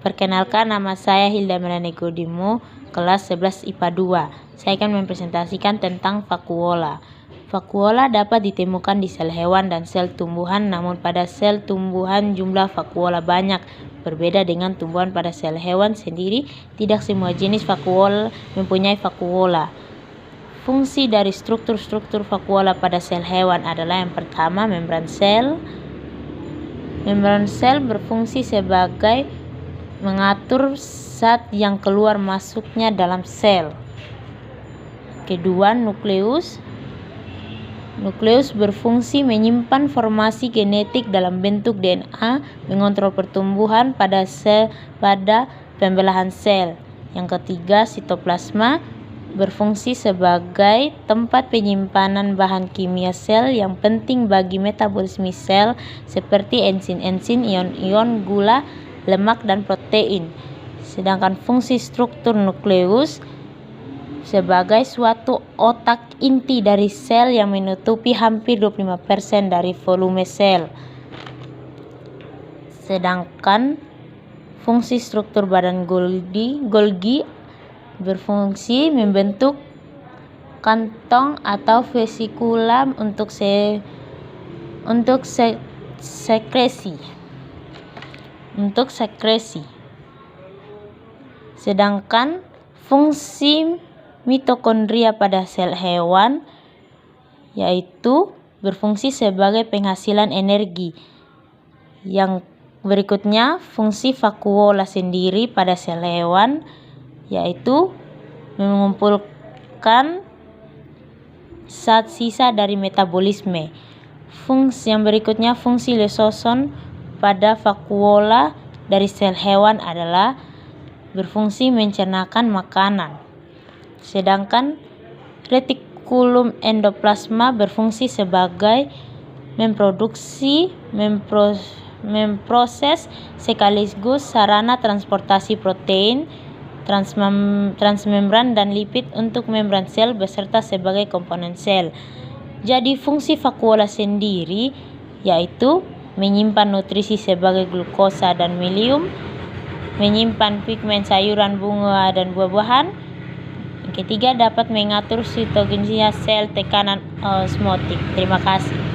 Perkenalkan, nama saya Hilda Melanie Godimo, kelas 11 IPA 2. Saya akan mempresentasikan tentang vakuola. Vakuola dapat ditemukan di sel hewan dan sel tumbuhan, namun pada sel tumbuhan jumlah vakuola banyak. Berbeda dengan tumbuhan, pada sel hewan sendiri tidak semua jenis vakuola mempunyai vakuola. Fungsi dari struktur-struktur vakuola pada sel hewan adalah yang pertama, membran sel. Membran sel berfungsi sebagai mengatur zat yang keluar masuknya dalam sel. Kedua, nukleus. Nukleus berfungsi menyimpan informasi genetik dalam bentuk DNA, mengontrol pertumbuhan pada pembelahan sel. Yang ketiga, sitoplasma berfungsi sebagai tempat penyimpanan bahan kimia sel yang penting bagi metabolisme sel seperti enzim-enzim, ion-ion, gula, lemak, dan protein. Sedangkan fungsi struktur nukleus sebagai suatu otak inti dari sel yang menutupi hampir 25% dari volume sel. Sedangkan fungsi struktur badan Golgi berfungsi membentuk kantong atau vesikula untuk sekresi. Sedangkan fungsi mitokondria pada sel hewan yaitu berfungsi sebagai penghasilan energi. Yang berikutnya, fungsi vakuola sendiri pada sel hewan yaitu mengumpulkan zat sisa dari metabolisme. Yang berikutnya, fungsi lysosom pada vakuola dari sel hewan adalah berfungsi mencernakan makanan. Sedangkan retikulum endoplasma berfungsi sebagai memproses sekaligus sarana transportasi protein, transmembran, dan lipid untuk membran sel beserta sebagai komponen sel. Jadi fungsi vakuola sendiri yaitu menyimpan nutrisi sebagai glukosa dan milium, menyimpan pigmen sayuran, bunga, dan buah-buahan. Yang ketiga, dapat mengatur sitogenesis sel, tekanan osmotik. Terima kasih.